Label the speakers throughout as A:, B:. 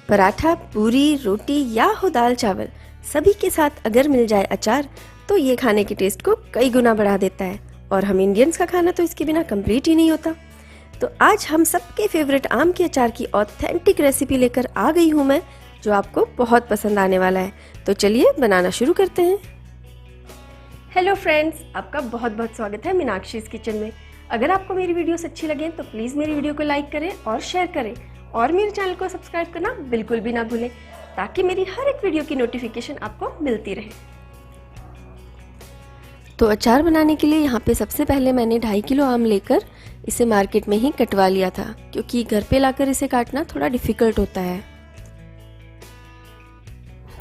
A: पराठा, पूरी, रोटी या हो दाल चावल, सभी के साथ अगर मिल जाए अचार तो ये खाने के टेस्ट को कई गुना बढ़ा देता है। और हम इंडियंस का खाना तो इसके बिना कंप्लीट ही नहीं होता। तो आज हम सबके फेवरेट आम के अचार की ऑथेंटिक रेसिपी लेकर आ गई हूँ मैं, जो आपको बहुत पसंद आने वाला है। तो चलिए बनाना शुरू करते हैं। हेलो फ्रेंड्स, आपका बहुत बहुत स्वागत है मीनाक्षीज़ किचन में। अगर आपको मेरी वीडियोस अच्छी लगें तो प्लीज़ मेरी वीडियो को लाइक करें और शेयर करें, और मेरे चैनल को सब्सक्राइब करना बिल्कुल भी ना भूलें, ताकि मेरी हर एक वीडियो की नोटिफिकेशन आपको मिलती रहे। तो अचार बनाने के लिए यहाँ पे सबसे पहले मैंने 2.5 किलो आम लेकर इसे मार्केट में ही कटवा लिया था, क्योंकि घर पे लाकर इसे काटना थोड़ा डिफ़िकल्ट होता है।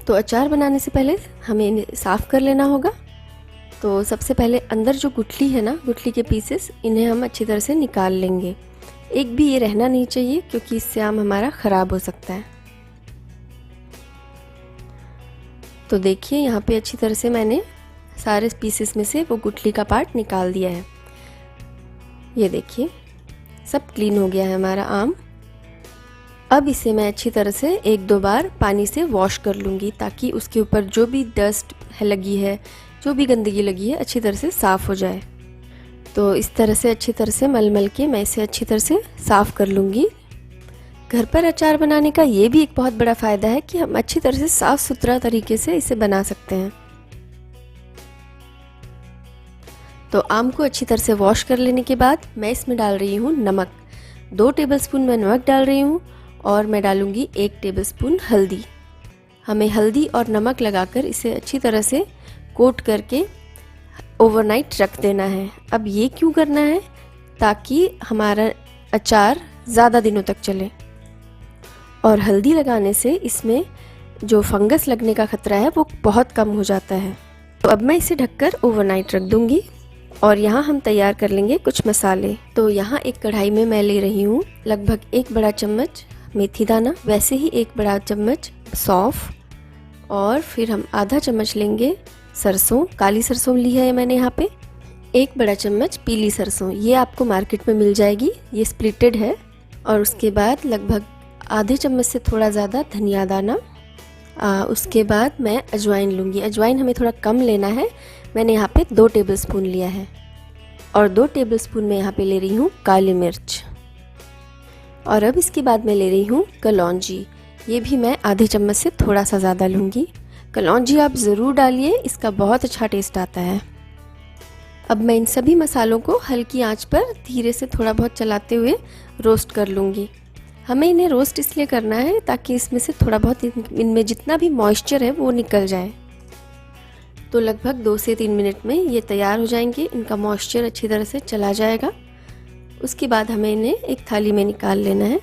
A: तो अचार बनाने से पहले हमें इन्हें साफ़ कर लेना होगा। तो सबसे पहले अंदर जो गुठली है ना, गुठली के पीसेस, इन्हें हम अच्छी तरह से निकाल लेंगे। एक भी ये रहना नहीं चाहिए, क्योंकि इससे आम हमारा ख़राब हो सकता है। तो देखिए यहाँ पे अच्छी तरह से मैंने सारे पीसेस में से वो गुठली का पार्ट निकाल दिया है। ये देखिए सब क्लीन हो गया है हमारा आम। अब इसे मैं अच्छी तरह से 1-2 बार पानी से वॉश कर लूँगी, ताकि उसके ऊपर जो भी डस्ट लगी है, जो भी गंदगी लगी है, अच्छी तरह से साफ़ हो जाए। तो इस तरह से अच्छी तरह से मल के मैं इसे अच्छी तरह से साफ़ कर लूँगी। घर पर अचार बनाने का ये भी एक बहुत बड़ा फ़ायदा है कि हम अच्छी तरह से साफ़ सुथरा तरीके से इसे बना सकते हैं। तो आम को अच्छी तरह से वॉश कर लेने के बाद मैं इसमें डाल रही हूँ नमक। 2 टेबलस्पून मैं नमक डाल रही हूँ, और मैं डालूँगी 1 टेबलस्पून हल्दी। हमें हल्दी और नमक लगाकर इसे अच्छी तरह से कोट करके ओवरनाइट रख देना है। अब ये क्यों करना है? ताकि हमारा अचार ज़्यादा दिनों तक चले। और हल्दी लगाने से इसमें जो फंगस लगने का खतरा है वो बहुत कम हो जाता है। तो अब मैं इसे ढककर ओवरनाइट रख दूँगी। और यहाँ हम तैयार कर लेंगे कुछ मसाले। तो यहाँ एक कढ़ाई में मैं ले रही हूँ लगभग 1 बड़ा चम्मच मेथी दाना, वैसे ही 1 बड़ा चम्मच सौंफ, और फिर हम आधा चम्मच लेंगे सरसों, काली सरसों ली है मैंने यहाँ पे। 1 बड़ा चम्मच पीली सरसों, ये आपको मार्केट में मिल जाएगी, ये स्प्लिटेड है। और उसके बाद लगभग आधे चम्मच से थोड़ा ज़्यादा धनिया दाना। उसके बाद मैं अजवाइन लूँगी। अजवाइन हमें थोड़ा कम लेना है, मैंने यहाँ पे 2 टेबलस्पून लिया है। और 2 टेबलस्पून मैं यहाँ पे ले रही हूँ काली मिर्च। और अब इसके बाद मैं ले रही हूँ कलौंजी, ये भी मैं आधे चम्मच से थोड़ा सा ज़्यादा लूँगी। कलौंजी आप ज़रूर डालिए, इसका बहुत अच्छा टेस्ट आता है। अब मैं इन सभी मसालों को हल्की आंच पर धीरे से थोड़ा बहुत चलाते हुए रोस्ट कर लूँगी। हमें इन्हें रोस्ट इसलिए करना है ताकि इसमें से थोड़ा बहुत इनमें जितना भी मॉइस्चर है वो निकल जाए। तो लगभग 2 से 3 मिनट में ये तैयार हो जाएंगे, इनका मॉइस्चर अच्छी तरह से चला जाएगा। उसके बाद हमें इन्हें एक थाली में निकाल लेना है।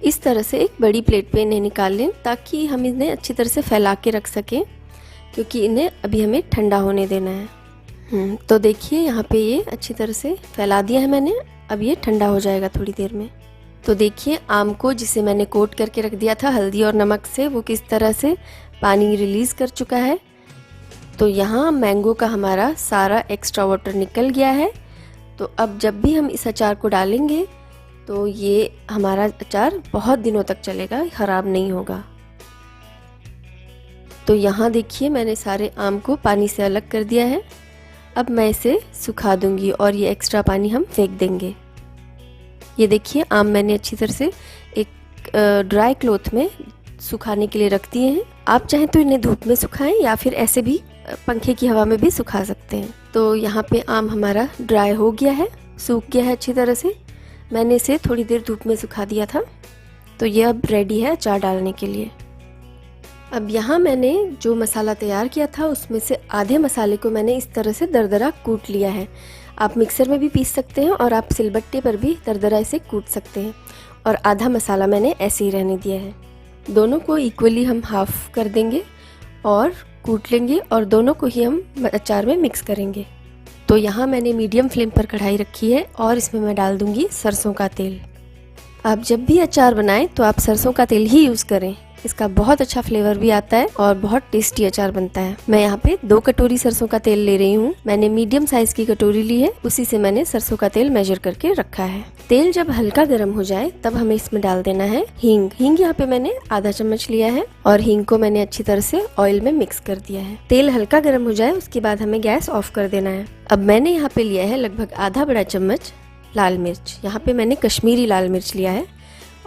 A: इस तरह से एक बड़ी प्लेट पे इन्हें निकाल लें, ताकि हम इन्हें अच्छी तरह से फैला के रख सकें, क्योंकि इन्हें अभी हमें ठंडा होने देना है। तो देखिए यहाँ पे ये अच्छी तरह से फैला दिया है मैंने। अब ये ठंडा हो जाएगा थोड़ी देर में। तो देखिए आम को, जिसे मैंने कोट करके रख दिया था हल्दी और नमक से, वो किस तरह से पानी रिलीज़ कर चुका है। तो यहाँ मैंगो का हमारा सारा एक्स्ट्रा वाटर निकल गया है। तो अब जब भी हम इस अचार को डालेंगे तो ये हमारा अचार बहुत दिनों तक चलेगा, ख़राब नहीं होगा। तो यहाँ देखिए मैंने सारे आम को पानी से अलग कर दिया है। अब मैं इसे सुखा दूंगी और ये एक्स्ट्रा पानी हम फेंक देंगे। ये देखिए आम मैंने अच्छी तरह से एक ड्राई क्लॉथ में सुखाने के लिए रख दिए हैं। आप चाहें तो इन्हें धूप में सुखाएं, या फिर ऐसे भी पंखे की हवा में भी सुखा सकते हैं। तो यहाँ पे आम हमारा ड्राई हो गया है, सूख गया है अच्छी तरह से। मैंने इसे थोड़ी देर धूप में सुखा दिया था। तो ये अब रेडी है अचार डालने के लिए। अब यहाँ मैंने जो मसाला तैयार किया था उसमें से आधे मसाले को मैंने इस तरह से दरदरा कूट लिया है। आप मिक्सर में भी पीस सकते हैं, और आप सिलबट्टे पर भी दरदरा इसे कूट सकते हैं। और आधा मसाला मैंने ऐसे ही रहने दिया है। दोनों को इक्वली हम हाफ कर देंगे और कूट लेंगे, और दोनों को ही हम अचार में मिक्स करेंगे। तो यहाँ मैंने मीडियम फ्लेम पर कढ़ाई रखी है, और इसमें मैं डाल दूँगी सरसों का तेल। आप जब भी अचार बनाएं तो आप सरसों का तेल ही यूज़ करें, इसका बहुत अच्छा फ्लेवर भी आता है और बहुत टेस्टी अचार बनता है। मैं यहाँ पे 2 कटोरी सरसों का तेल ले रही हूँ। मैंने मीडियम साइज की कटोरी ली है, उसी से मैंने सरसों का तेल मेजर करके रखा है। तेल जब हल्का गर्म हो जाए तब हमें इसमें डाल देना है हींग। हींग यहाँ पे मैंने आधा चम्मच लिया है और हींग को मैंने अच्छी तरह से ऑयल में मिक्स कर दिया है। तेल हल्का गर्म हो जाए उसके बाद हमें गैस ऑफ कर देना है। अब मैंने यहाँ पे लिया है लगभग आधा बड़ा चम्मच लाल मिर्च। यहाँ पे मैंने कश्मीरी लाल मिर्च लिया है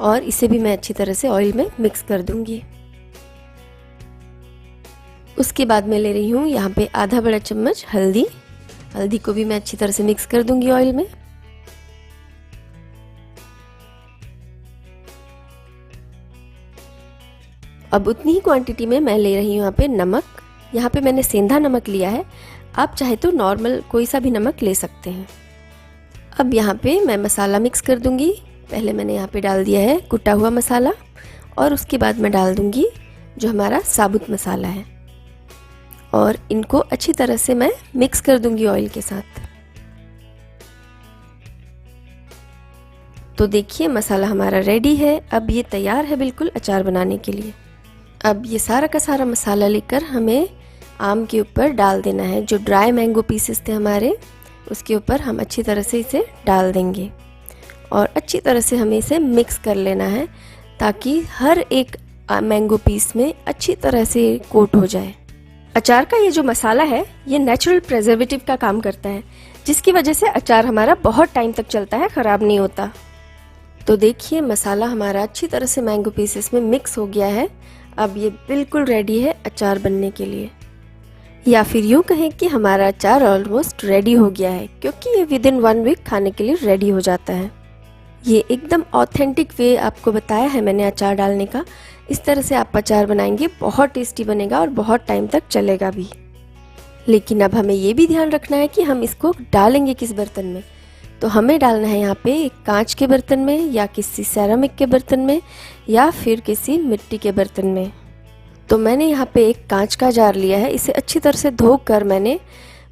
A: और इसे भी मैं अच्छी तरह से ऑयल में मिक्स कर दूंगी। उसके बाद मैं ले रही हूँ यहाँ पे आधा बड़ा चम्मच हल्दी। हल्दी को भी मैं अच्छी तरह से मिक्स कर दूंगी ऑयल में। अब उतनी ही क्वांटिटी में मैं ले रही हूँ यहाँ पे नमक। यहाँ पे मैंने सेंधा नमक लिया है, आप चाहे तो नॉर्मल कोई सा भी नमक ले सकते हैं। अब यहाँ पे मैं मसाला मिक्स कर दूंगी। पहले मैंने यहाँ पे डाल दिया है कुटा हुआ मसाला और उसके बाद मैं डाल दूंगी जो हमारा साबुत मसाला है और इनको अच्छी तरह से मैं मिक्स कर दूंगी ऑयल के साथ। तो देखिए मसाला हमारा रेडी है। अब ये तैयार है बिल्कुल अचार बनाने के लिए। अब ये सारा का सारा मसाला लेकर हमें आम के ऊपर डाल देना है। जो ड्राई मैंगो पीसेस थे हमारे, उसके ऊपर हम अच्छी तरह से इसे डाल देंगे और अच्छी तरह से हमें इसे मिक्स कर लेना है ताकि हर एक मैंगो पीस में अच्छी तरह से कोट हो जाए। अचार का ये जो मसाला है ये नेचुरल प्रिजर्वेटिव का काम करता है, जिसकी वजह से अचार हमारा बहुत टाइम तक चलता है, ख़राब नहीं होता। तो देखिए मसाला हमारा अच्छी तरह से मैंगो पीसेस में मिक्स हो गया है। अब ये बिल्कुल रेडी है अचार बनने के लिए, या फिर यूँ कहें कि हमारा अचार ऑलमोस्ट रेडी हो गया है, क्योंकि ये विद इन 1 वीक खाने के लिए रेडी हो जाता है। ये एकदम ऑथेंटिक वे आपको बताया है मैंने अचार डालने का। इस तरह से आप अचार बनाएंगे, बहुत टेस्टी बनेगा और बहुत टाइम तक चलेगा भी। लेकिन अब हमें ये भी ध्यान रखना है कि हम इसको डालेंगे किस बर्तन में। तो हमें डालना है यहाँ पे एक कांच के बर्तन में या किसी सेरामिक के बर्तन में या फिर किसी मिट्टी के बर्तन में। तो मैंने यहाँ पे एक कांच का जार लिया है। इसे अच्छी तरह से धोकर मैंने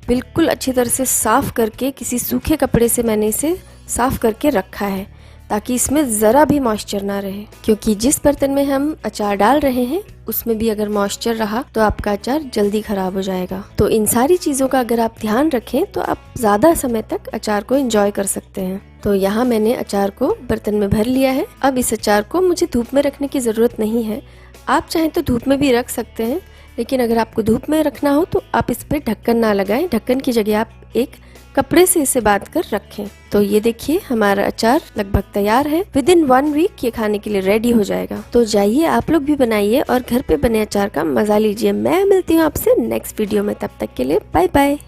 A: बिल्कुल अच्छी तरह से साफ़ करके किसी सूखे कपड़े से मैंने इसे साफ़ करके रखा है ताकि इसमें ज़रा भी मॉइस्चर ना रहे, क्योंकि जिस बर्तन में हम अचार डाल रहे हैं उसमें भी अगर मॉइस्चर रहा तो आपका अचार जल्दी ख़राब हो जाएगा। तो इन सारी चीज़ों का अगर आप ध्यान रखें तो आप ज़्यादा समय तक अचार को एंजॉय कर सकते हैं। तो यहाँ मैंने अचार को बर्तन में भर लिया है। अब इस अचार को मुझे धूप में रखने की ज़रूरत नहीं है, आप चाहें तो धूप में भी रख सकते हैं, लेकिन अगर आपको धूप में रखना हो तो आप इस पर ढक्कन ना लगाएं। ढक्कन की जगह आप एक कपड़े से इसे बांध कर रखें। तो ये देखिए हमारा अचार लगभग तैयार है। विद इन 1 वीक ये खाने के लिए रेडी हो जाएगा। तो जाइए आप लोग भी बनाइए और घर पे बने अचार का मजा लीजिए। मैं मिलती हूँ आपसे नेक्स्ट वीडियो में, तब तक के लिए बाय बाय।